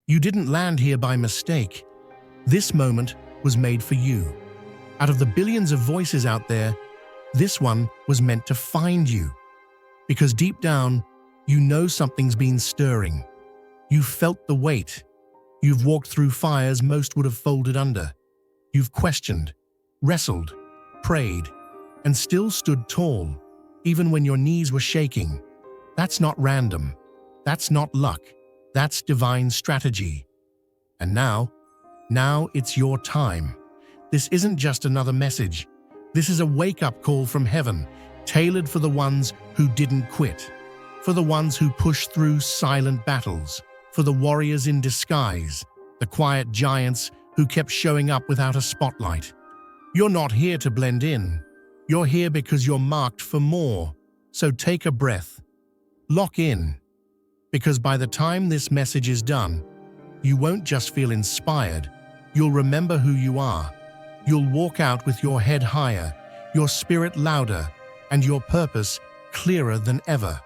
You didn't land here by mistake. This moment was made for you. Out of the billions of voices out there, this one was meant to find you. Because deep down, you know something's been stirring. You've felt the weight. You've walked through fires most would have folded under. You've questioned, wrestled, prayed, and still stood tall, even when your knees were shaking. That's not random. That's not luck. That's divine strategy. And now it's your time. This isn't just another message. This is a wake-up call from heaven, tailored for the ones who didn't quit, for the ones who pushed through silent battles, for the warriors in disguise, the quiet giants who kept showing up without a spotlight. You're not here to blend in. You're here because you're marked for more. So take a breath. Lock in. Because by the time this message is done, you won't just feel inspired. You'll remember who you are. You'll walk out with your head higher, your spirit louder, and your purpose clearer than ever.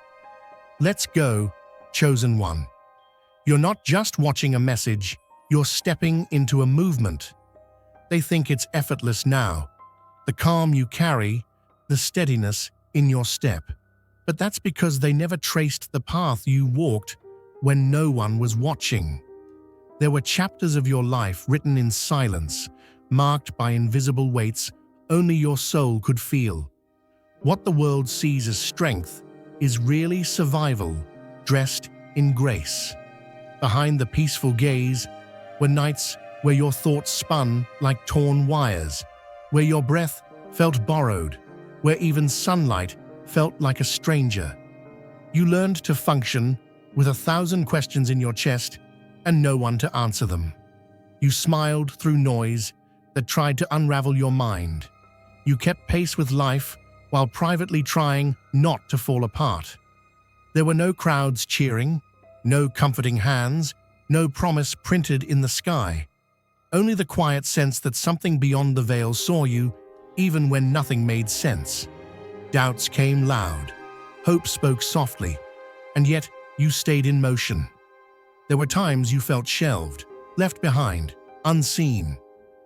Let's go, chosen one. You're not just watching a message, you're stepping into a movement. They think it's effortless now. The calm you carry, the steadiness in your step. But that's because they never traced the path you walked when no one was watching. There were chapters of your life written in silence, marked by invisible weights only your soul could feel. What the world sees as strength is really survival, dressed in grace. Behind the peaceful gaze were nights where your thoughts spun like torn wires, where your breath felt borrowed, where even sunlight felt like a stranger. You learned to function with 1,000 questions in your chest and no one to answer them. You smiled through noise that tried to unravel your mind. You kept pace with life while privately trying not to fall apart. There were no crowds cheering, no comforting hands, no promise printed in the sky. Only the quiet sense that something beyond the veil saw you, even when nothing made sense. Doubts came loud, hope spoke softly, and yet you stayed in motion. There were times you felt shelved, left behind, unseen.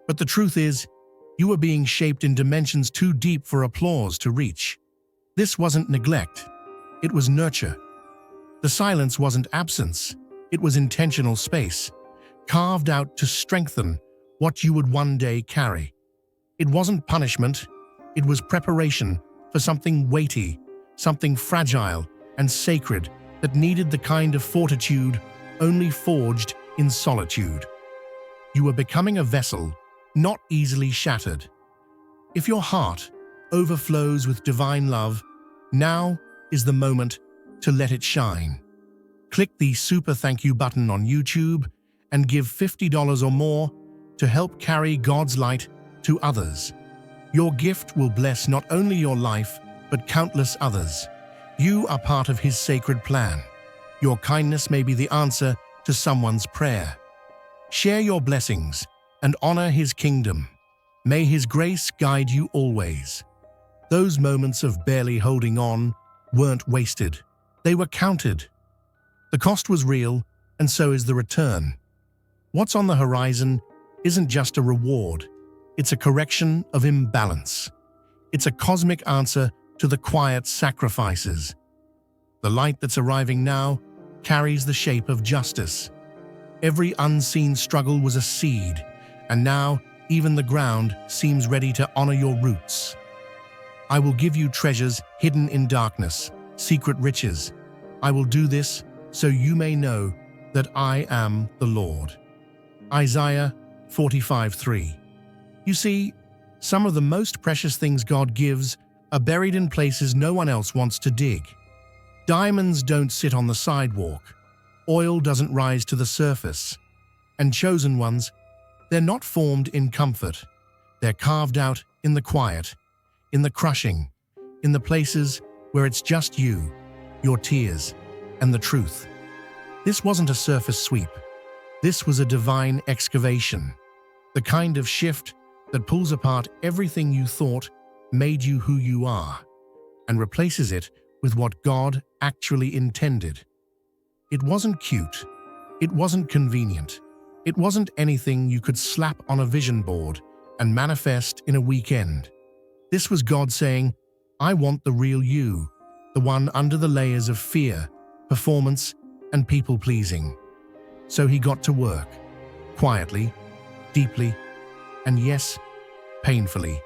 But the truth is, you were being shaped in dimensions too deep for applause to reach. This wasn't neglect, it was nurture. The silence wasn't absence, it was intentional space, carved out to strengthen what you would one day carry. It wasn't punishment, it was preparation for something weighty, something fragile and sacred that needed the kind of fortitude only forged in solitude. You were becoming a vessel, not easily shattered. If your heart overflows with divine love, now is the moment to let it shine. Click the super thank you button on YouTube and give $50 or more to help carry God's light to others. Your gift will bless not only your life, but countless others. You are part of His sacred plan. Your kindness may be the answer to someone's prayer. Share your blessings and honor His kingdom. May His grace guide you always. Those moments of barely holding on weren't wasted. They were counted. The cost was real, and so is the return. What's on the horizon isn't just a reward. It's a correction of imbalance. It's a cosmic answer to the quiet sacrifices. The light that's arriving now carries the shape of justice. Every unseen struggle was a seed, and now even the ground seems ready to honor your roots. I will give you treasures hidden in darkness, secret riches. I will do this so you may know that I am the Lord. Isaiah 45:3. You see, some of the most precious things God gives are buried in places no one else wants to dig. Diamonds don't sit on the sidewalk. Oil doesn't rise to the surface. And chosen ones, they're not formed in comfort. They're carved out in the quiet, in the crushing, in the places where it's just you, your tears, and the truth. This wasn't a surface sweep. This was a divine excavation, the kind of shift that pulls apart everything you thought made you who you are and replaces it with what God actually intended. It wasn't cute. It wasn't convenient. It wasn't anything you could slap on a vision board and manifest in a weekend. This was God saying, I want the real you, the one under the layers of fear, performance, and people-pleasing. So he got to work, quietly, deeply, and yes, painfully.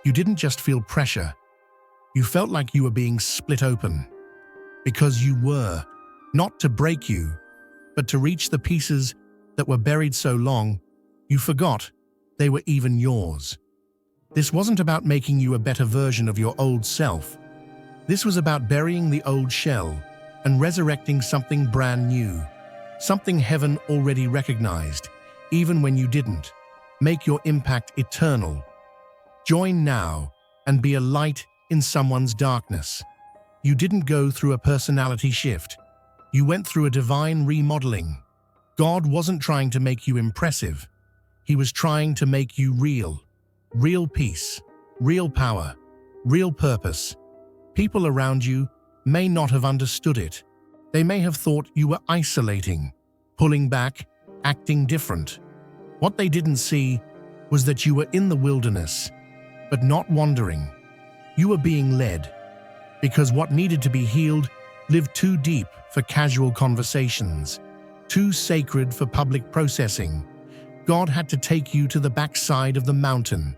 You didn't just feel pressure. You felt like you were being split open. Because you were, not to break you, but to reach the pieces that were buried so long, you forgot they were even yours. This wasn't about making you a better version of your old self. This was about burying the old shell and resurrecting something brand new, something heaven already recognized, even when you didn't. Make your impact eternal. Join now and be a light in someone's darkness. You didn't go through a personality shift. You went through a divine remodeling. God wasn't trying to make you impressive. He was trying to make you real. Real peace, real power, real purpose. People around you may not have understood it. They may have thought you were isolating, pulling back, acting different. What they didn't see was that you were in the wilderness, but not wandering. You were being led, because what needed to be healed lived too deep for casual conversations, too sacred for public processing. God had to take you to the backside of the mountain,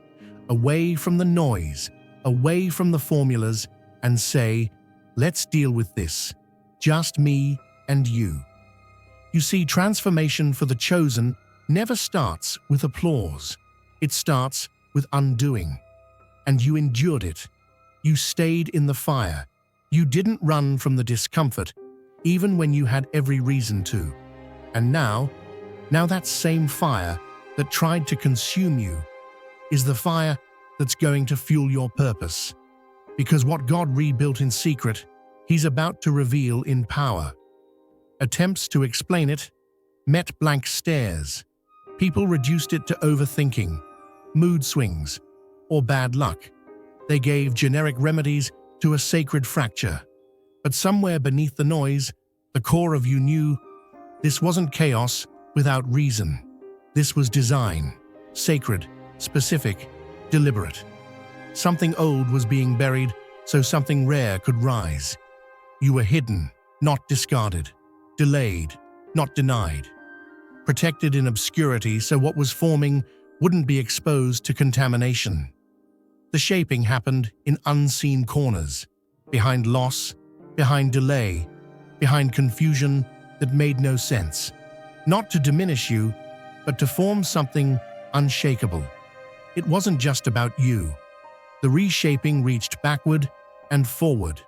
away from the noise, away from the formulas, and say, let's deal with this, just me and you. You see, transformation for the chosen never starts with applause. It starts with undoing. And you endured it. You stayed in the fire. You didn't run from the discomfort, even when you had every reason to. And now that same fire that tried to consume you is the fire that's going to fuel your purpose. Because what God rebuilt in secret, He's about to reveal in power. Attempts to explain it met blank stares. People reduced it to overthinking, mood swings, or bad luck. They gave generic remedies to a sacred fracture. But somewhere beneath the noise, the core of you knew this wasn't chaos without reason. This was design, sacred, specific, deliberate. Something old was being buried so something rare could rise. You were hidden, not discarded, delayed, not denied, protected in obscurity so what was forming wouldn't be exposed to contamination. The shaping happened in unseen corners, behind loss, behind delay, behind confusion that made no sense. Not to diminish you, but to form something unshakable. It wasn't just about you. The reshaping reached backward and forward,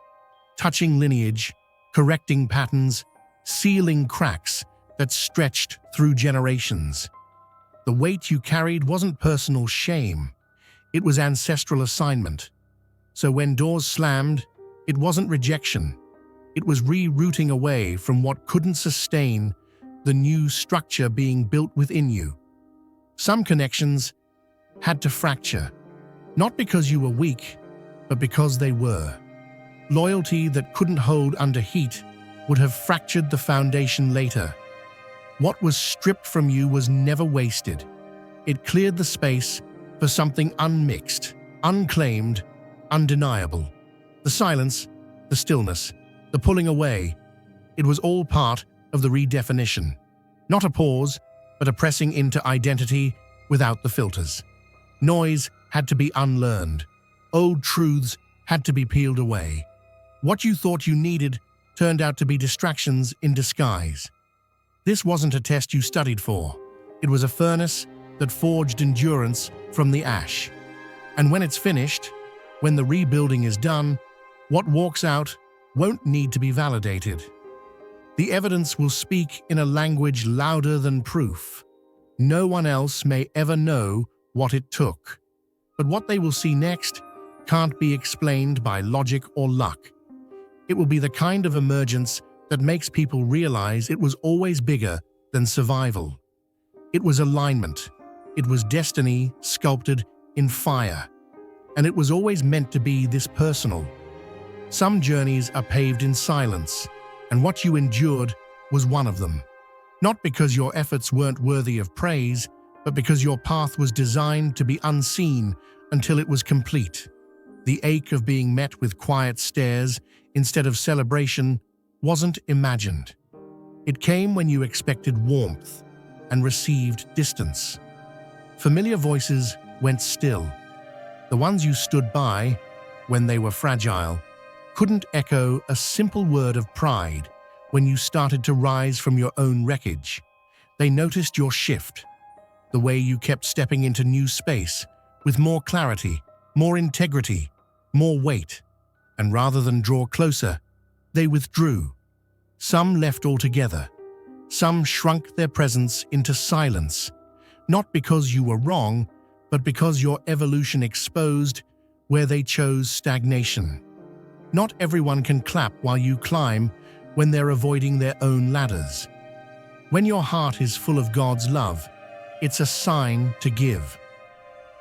touching lineage, correcting patterns, sealing cracks that stretched through generations. The weight you carried wasn't personal shame. It was ancestral assignment. So when doors slammed, it wasn't rejection. It was rerouting away from what couldn't sustain the new structure being built within you. Some connections had to fracture, not because you were weak, but because they were. Loyalty that couldn't hold under heat would have fractured the foundation later. What was stripped from you was never wasted. It cleared the space for something unmixed, unclaimed, undeniable. The silence, the stillness, the pulling away, it was all part of the redefinition. Not a pause, but a pressing into identity without the filters. Noise had to be unlearned. Old truths had to be peeled away. What you thought you needed turned out to be distractions in disguise. This wasn't a test you studied for. It was a furnace that forged endurance from the ash. And when it's finished, when the rebuilding is done, what walks out won't need to be validated. The evidence will speak in a language louder than proof. No one else may ever know what it took. But what they will see next can't be explained by logic or luck. It will be the kind of emergence that makes people realize it was always bigger than survival. It was alignment. It was destiny sculpted in fire. And it was always meant to be this personal. Some journeys are paved in silence, and what you endured was one of them. Not because your efforts weren't worthy of praise, but because your path was designed to be unseen until it was complete. The ache of being met with quiet stares instead of celebration wasn't imagined. It came when you expected warmth and received distance. Familiar voices went still. The ones you stood by, when they were fragile, couldn't echo a simple word of pride when you started to rise from your own wreckage. They noticed your shift, the way you kept stepping into new space with more clarity, more integrity, more weight, and rather than draw closer, they withdrew. Some left altogether. Some shrunk their presence into silence, not because you were wrong, but because your evolution exposed where they chose stagnation. Not everyone can clap while you climb when they're avoiding their own ladders. When your heart is full of God's love, it's a sign to give.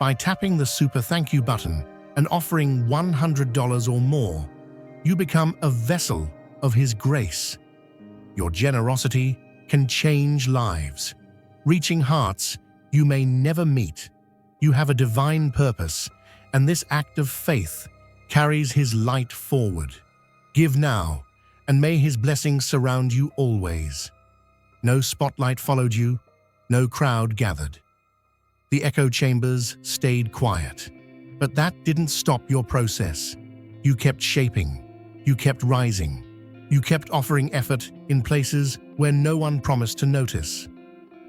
By tapping the super thank you button and offering $100 or more, you become a vessel of His grace. Your generosity can change lives, reaching hearts you may never meet. You have a divine purpose, and this act of faith carries His light forward. Give now, and may His blessings surround you always. No spotlight followed you, no crowd gathered. The echo chambers stayed quiet, but that didn't stop your process. You kept shaping, you kept rising, you kept offering effort in places where no one promised to notice.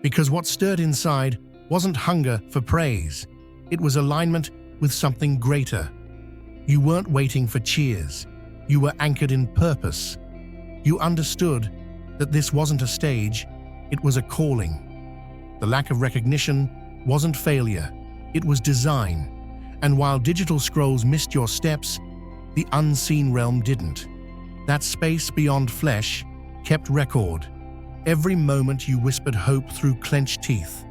Because what stirred inside wasn't hunger for praise, it was alignment with something greater. You weren't waiting for cheers, you were anchored in purpose. You understood that this wasn't a stage, it was a calling. The lack of recognition wasn't failure, it was design. And while digital scrolls missed your steps, the unseen realm didn't. That space beyond flesh kept record. Every moment you whispered hope through clenched teeth.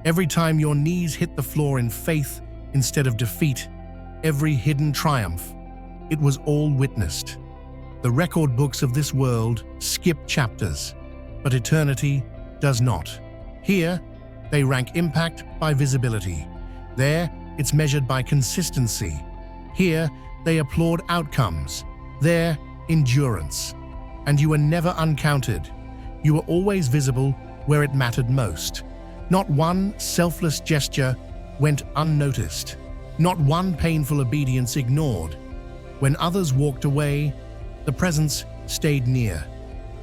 Every time your knees hit the floor in faith instead of defeat. Every hidden triumph. It was all witnessed. The record books of this world skip chapters, but eternity does not. Here, they rank impact by visibility. There, it's measured by consistency. Here, they applaud outcomes. There, endurance. And you were never uncounted. You were always visible where it mattered most. Not one selfless gesture went unnoticed. Not one painful obedience ignored. When others walked away, the presence stayed near.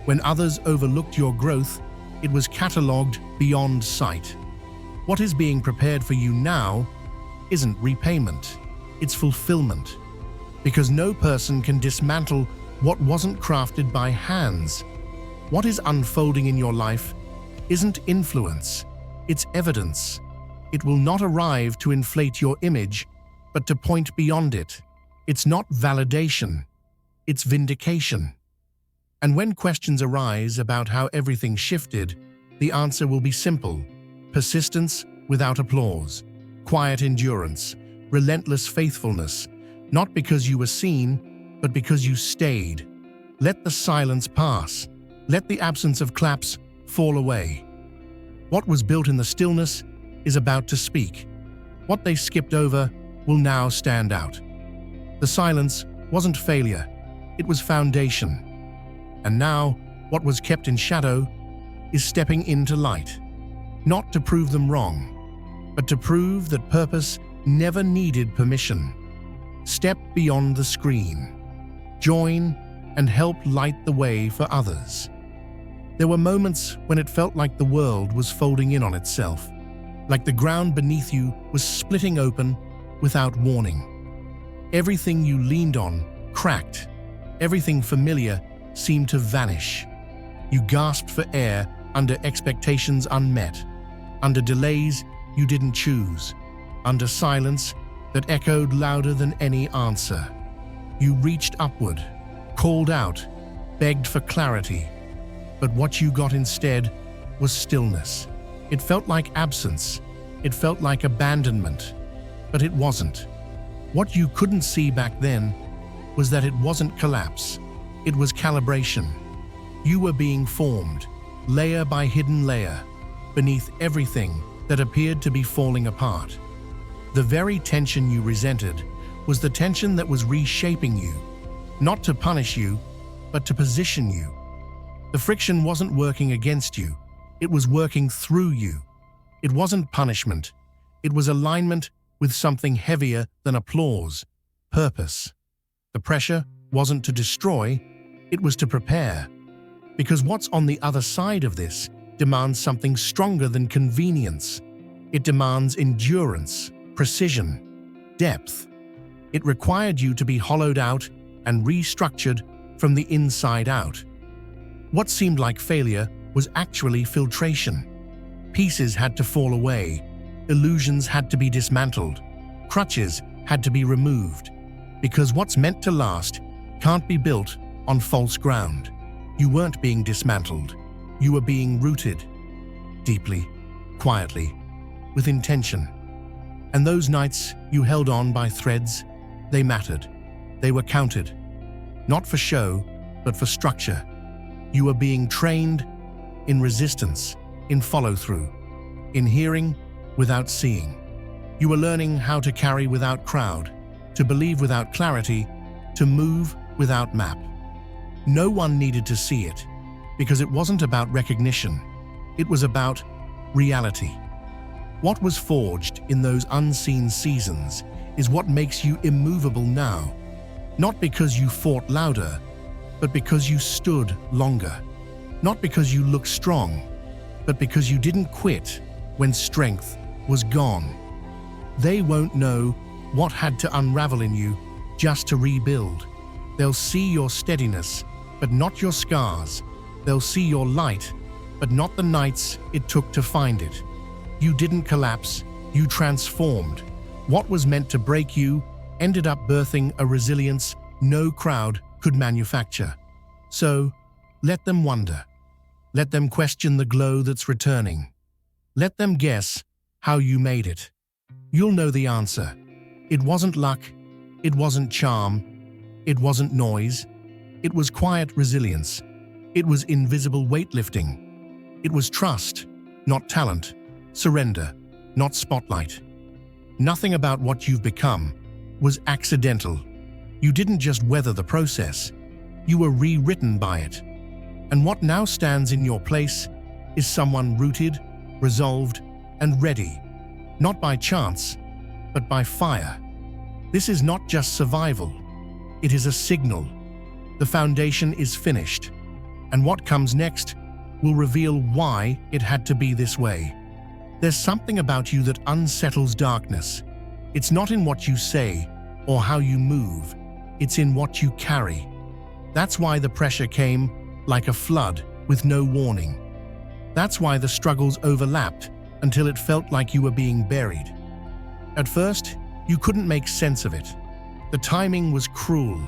When others overlooked your growth, it was catalogued beyond sight. What is being prepared for you now isn't repayment, it's fulfillment. Because no person can dismantle what wasn't crafted by hands. What is unfolding in your life isn't influence, it's evidence. It will not arrive to inflate your image, but to point beyond it. It's not validation, it's vindication. And when questions arise about how everything shifted, the answer will be simple: persistence without applause, quiet endurance, relentless faithfulness, not because you were seen, but because you stayed. Let the silence pass. Let the absence of claps fall away. What was built in the stillness is about to speak. What they skipped over will now stand out. The silence wasn't failure, it was foundation. And now, what was kept in shadow is stepping into light. Not to prove them wrong, but to prove that purpose never needed permission. Step beyond the screen. Join and help light the way for others. There were moments when it felt like the world was folding in on itself, like the ground beneath you was splitting open without warning. Everything you leaned on cracked. Everything familiar seemed to vanish. You gasped for air under expectations unmet, under delays you didn't choose, under silence that echoed louder than any answer. You reached upward, called out, begged for clarity, but what you got instead was stillness. It felt like absence. It felt like abandonment, but it wasn't. What you couldn't see back then was that it wasn't collapse. It was calibration. You were being formed, layer by hidden layer, beneath everything that appeared to be falling apart. The very tension you resented was the tension that was reshaping you, not to punish you, but to position you. The friction wasn't working against you, it was working through you. It wasn't punishment, it was alignment with something heavier than applause, purpose. The pressure wasn't to destroy, it was to prepare. Because what's on the other side of this demands something stronger than convenience. It demands endurance, precision, depth. It required you to be hollowed out and restructured from the inside out. What seemed like failure was actually filtration. Pieces had to fall away, illusions had to be dismantled, crutches had to be removed, because what's meant to last can't be built on false ground. You weren't being dismantled, you were being rooted, deeply, quietly, with intention. And those nights you held on by threads, they mattered. They were counted, not for show, but for structure. You were being trained in resistance, in follow-through, in hearing without seeing. You were learning how to carry without crowd, to believe without clarity, to move without map. No one needed to see it, because it wasn't about recognition. It was about reality. What was forged in those unseen seasons is what makes you immovable now, not because you fought louder, but because you stood longer. Not because you looked strong, but because you didn't quit when strength was gone. They won't know what had to unravel in you just to rebuild. They'll see your steadiness, but not your scars. They'll see your light, but not the nights it took to find it. You didn't collapse, you transformed. What was meant to break you ended up birthing a resilience no crowd could manufacture. So, let them wonder. Let them question the glow that's returning. Let them guess how you made it. You'll know the answer. It wasn't luck, it wasn't charm, it wasn't noise. It was quiet resilience. It was invisible weightlifting. It was trust, not talent, surrender, not spotlight. Nothing about what you've become was accidental. You didn't just weather the process, you were rewritten by it. And what now stands in your place is someone rooted, resolved, and ready, not by chance, but by fire. This is not just survival, it is a signal. The foundation is finished, and what comes next will reveal why it had to be this way. There's something about you that unsettles darkness. It's not in what you say or how you move, it's in what you carry. That's why the pressure came like a flood with no warning. That's why the struggles overlapped until it felt like you were being buried. At first, you couldn't make sense of it. The timing was cruel.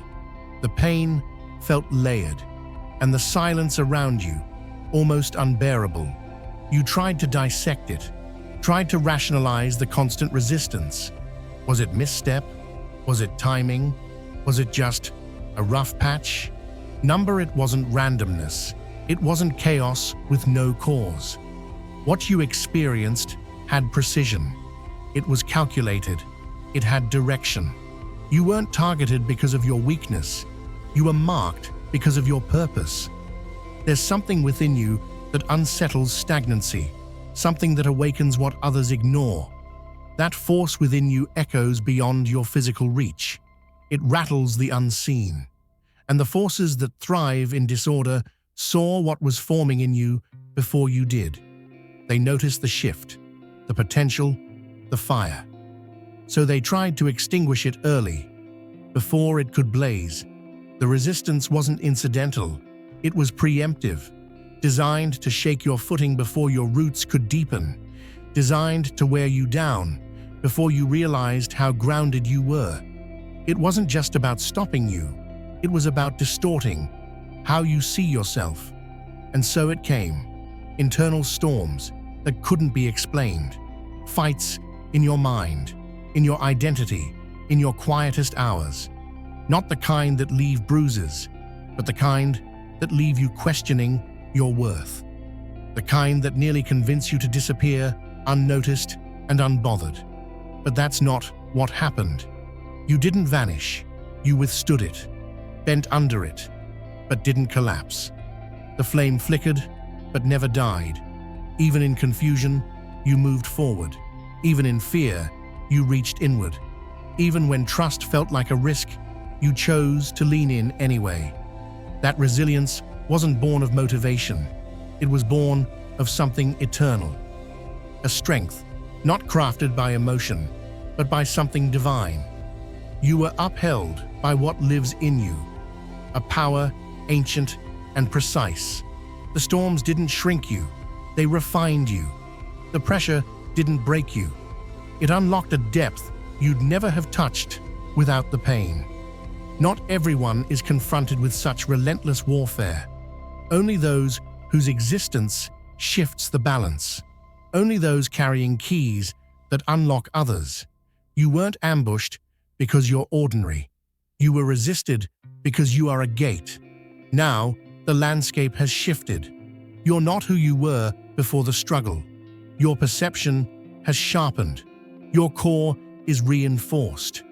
The pain felt layered, and the silence around you almost unbearable. You tried to dissect it, tried to rationalize the constant resistance. Was it misstep? Was it timing? Was it just a rough patch? It wasn't randomness. It wasn't chaos with no cause. What you experienced had precision. It was calculated. It had direction. You weren't targeted because of your weakness. You were marked because of your purpose. There's something within you that unsettles stagnancy, something that awakens what others ignore. That force within you echoes beyond your physical reach. It rattles the unseen. And the forces that thrive in disorder saw what was forming in you before you did. They noticed the shift, the potential, the fire. So they tried to extinguish it early, before it could blaze. The resistance wasn't incidental, it was preemptive, designed to shake your footing before your roots could deepen, designed to wear you down before you realized how grounded you were. It wasn't just about stopping you, it was about distorting how you see yourself. And so it came. Internal storms that couldn't be explained. Fights in your mind, in your identity, in your quietest hours. Not the kind that leave bruises, but the kind that leave you questioning your worth. the kind that nearly convince you to disappear, unnoticed and unbothered. But that's not what happened. You didn't vanish. You withstood it, bent under it, but didn't collapse. The flame flickered, but never died. Even in confusion, you moved forward. Even in fear, you reached inward. Even when trust felt like a risk, you chose to lean in anyway. That resilience wasn't born of motivation. It was born of something eternal. A strength, not crafted by emotion, but by something divine. You were upheld by what lives in you, a power ancient and precise. The storms didn't shrink you, they refined you. The pressure didn't break you. It unlocked a depth you'd never have touched without the pain. Not everyone is confronted with such relentless warfare. Only those whose existence shifts the balance. Only those carrying keys that unlock others. You weren't ambushed because you're ordinary. You were resisted because you are a gate. Now, the landscape has shifted. You're not who you were before the struggle. Your perception has sharpened. Your core is reinforced.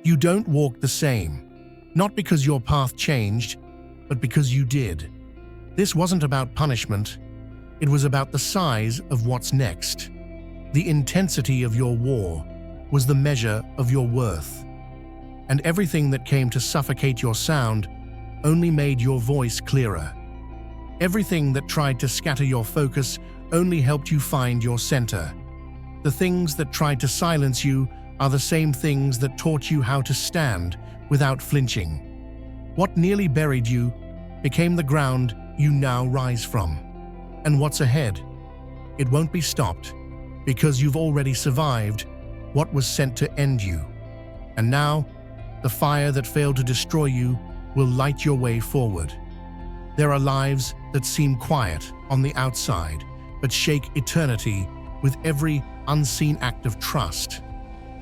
You don't walk the same. Not because your path changed, but because you did. This wasn't about punishment. It was about the size of what's next. The intensity of your war was the measure of your worth. And everything that came to suffocate your sound only made your voice clearer. Everything that tried to scatter your focus only helped you find your center. The things that tried to silence you are the same things that taught you how to stand without flinching. What nearly buried you became the ground you now rise from. And what's ahead? It won't be stopped, because you've already survived what was sent to end you. And now, the fire that failed to destroy you will light your way forward. There are lives that seem quiet on the outside, but shake eternity with every unseen act of trust.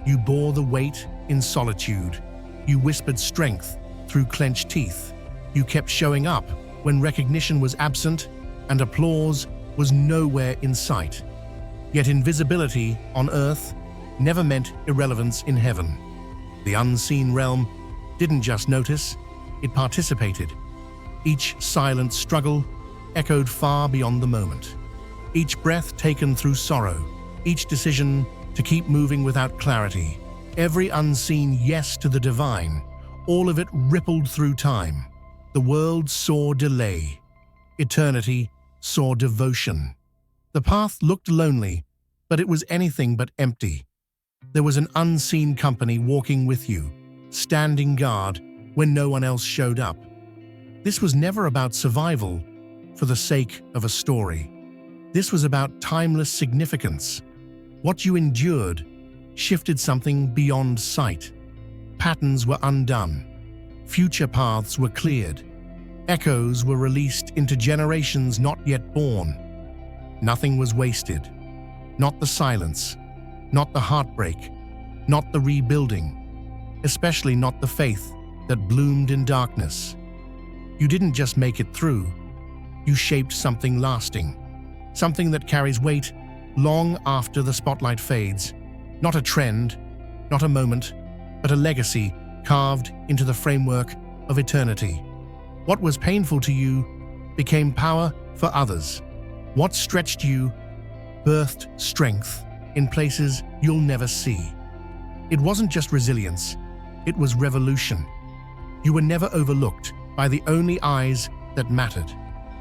You bore the weight in solitude. You whispered strength through clenched teeth. You kept showing up when recognition was absent and applause was nowhere in sight. Yet invisibility on earth never meant irrelevance in heaven. The unseen realm didn't just notice, it participated. Each silent struggle echoed far beyond the moment. Each breath taken through sorrow, each decision to keep moving without clarity, every unseen yes to the divine, all of it rippled through time. The world saw delay. Eternity saw devotion. The path looked lonely, but it was anything but empty. There was an unseen company walking with you, standing guard when no one else showed up. This was never about survival for the sake of a story. This was about timeless significance. What you endured shifted something beyond sight. Patterns were undone. Future paths were cleared. Echoes were released into generations not yet born. Nothing was wasted. Not the silence, not the heartbreak, not the rebuilding, especially not the faith that bloomed in darkness. You didn't just make it through. You shaped something lasting, something that carries weight long after the spotlight fades. Not a trend, not a moment, but a legacy carved into the framework of eternity. What was painful to you became power for others. What stretched you birthed strength in places you'll never see. It wasn't just resilience, it was revolution. You were never overlooked by the only eyes that mattered.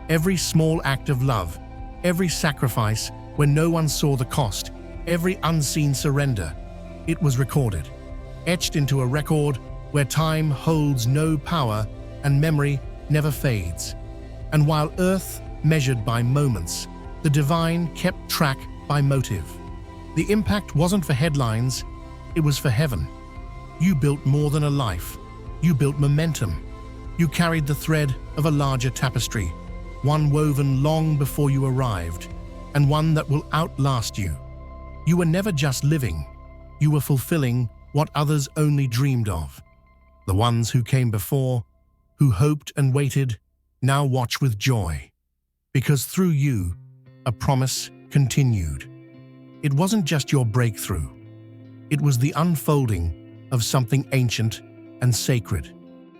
Every small act of love, every sacrifice when no one saw the cost, every unseen surrender, it was recorded, etched into a record where time holds no power and memory never fades. And while earth measured by moments, the divine kept track by motive. The impact wasn't for headlines, it was for heaven. You built more than a life. You built momentum. You carried the thread of a larger tapestry, one woven long before you arrived, and one that will outlast you. You were never just living. You were fulfilling what others only dreamed of. The ones who came before, who hoped and waited, now watch with joy. Because through you, a promise continued. It wasn't just your breakthrough. It was the unfolding of something ancient and sacred.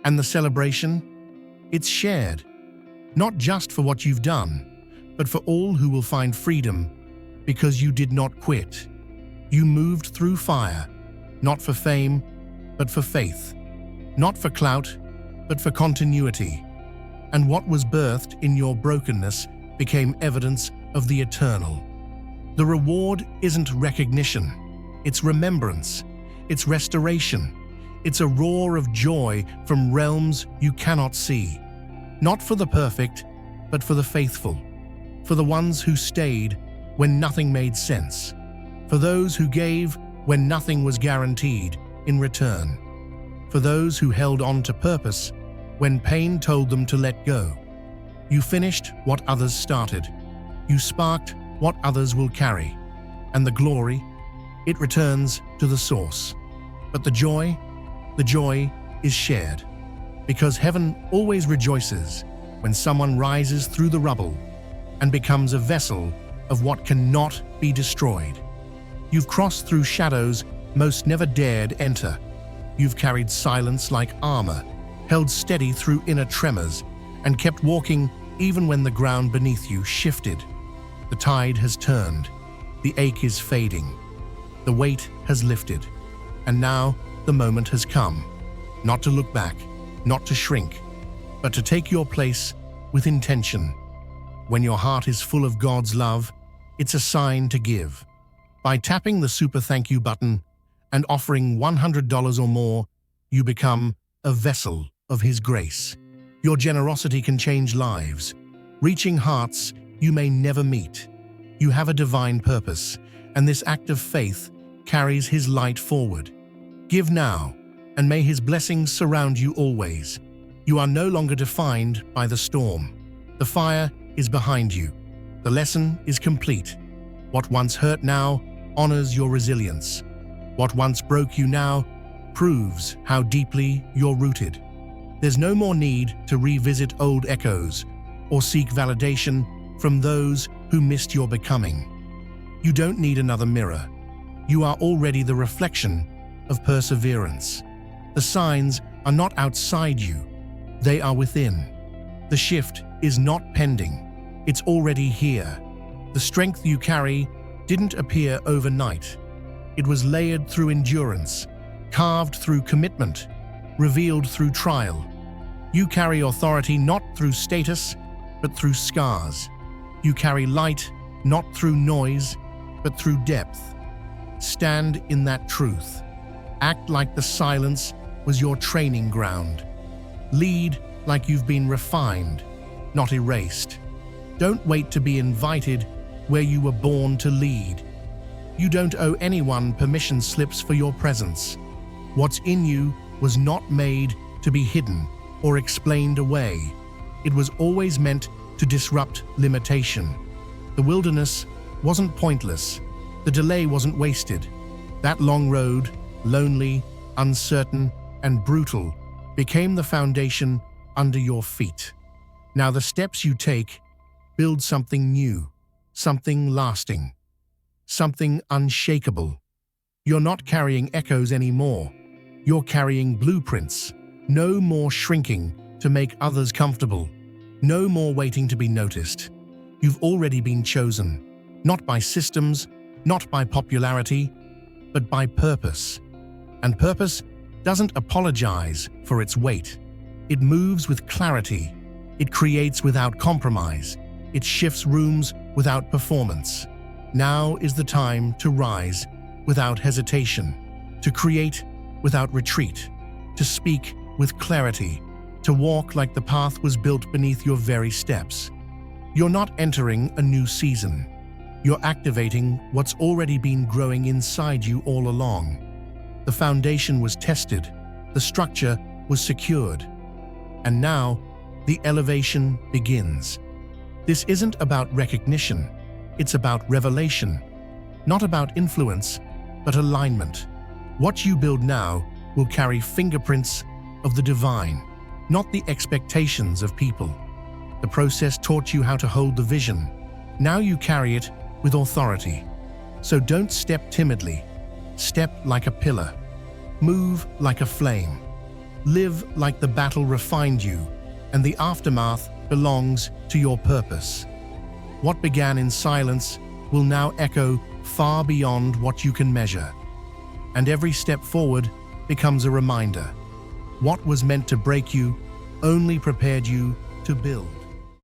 And the celebration? It's shared, not just for what you've done, but for all who will find freedom because you did not quit. You moved through fire, not for fame, but for faith. Not for clout, but for continuity. And what was birthed in your brokenness became evidence of the eternal. The reward isn't recognition, it's remembrance, it's restoration, it's a roar of joy from realms you cannot see. Not for the perfect, but for the faithful, for the ones who stayed when nothing made sense, for those who gave when nothing was guaranteed in return, for those who held on to purpose when pain told them to let go. You finished what others started. You sparked what others will carry. And the glory, it returns to the source. But the joy is shared. Because heaven always rejoices when someone rises through the rubble and becomes a vessel of what cannot be destroyed. You've crossed through shadows most never dared enter. You've carried silence like armor, held steady through inner tremors, and kept walking even when the ground beneath you shifted. The tide has turned. The ache is fading. The weight has lifted. And now the moment has come, not to look back, not to shrink, but to take your place with intention. When your heart is full of God's love, it's a sign to give. By tapping the super thank you button and offering $100 or more, you become a vessel of His grace. Your generosity can change lives, reaching hearts you may never meet. You have a divine purpose, and this act of faith carries His light forward. Give now, and may His blessings surround you always. You are no longer defined by the storm. The fire is behind you. The lesson is complete. What once hurt now honors your resilience. What once broke you now proves how deeply you're rooted. There's no more need to revisit old echoes or seek validation from those who missed your becoming. You don't need another mirror. You are already the reflection of perseverance. The signs are not outside you, they are within. The shift is not pending, it's already here. The strength you carry didn't appear overnight. It was layered through endurance, carved through commitment, revealed through trial. You carry authority not through status, but through scars. You carry light not through noise, but through depth. Stand in that truth. Act like the silence was your training ground. Lead like you've been refined, not erased. Don't wait to be invited where you were born to lead. You don't owe anyone permission slips for your presence. What's in you was not made to be hidden or explained away. It was always meant to disrupt limitation. The wilderness wasn't pointless. The delay wasn't wasted. That long road, lonely, uncertain, and brutal, became the foundation under your feet. Now the steps you take build something new, something lasting, something unshakable. You're not carrying echoes anymore. You're carrying blueprints. No more shrinking to make others comfortable. No more waiting to be noticed. You've already been chosen, not by systems, not by popularity, but by purpose. And purpose doesn't apologize for its weight. It moves with clarity. It creates without compromise. It shifts rooms without performance. Now is the time to rise without hesitation, to create without retreat, to speak with clarity, to walk like the path was built beneath your very steps. You're not entering a new season. You're activating what's already been growing inside you all along. The foundation was tested, the structure was secured, and now the elevation begins. This isn't about recognition, it's about revelation, not about influence, but alignment. What you build now will carry fingerprints of the divine, not the expectations of people. The process taught you how to hold the vision, Now you carry it with authority. So don't step timidly. Step like a pillar. Move like a flame. Live like the battle refined you, and the aftermath belongs to your purpose. What began in silence will now echo far beyond what you can measure. And every step forward becomes a reminder. What was meant to break you only prepared you to build.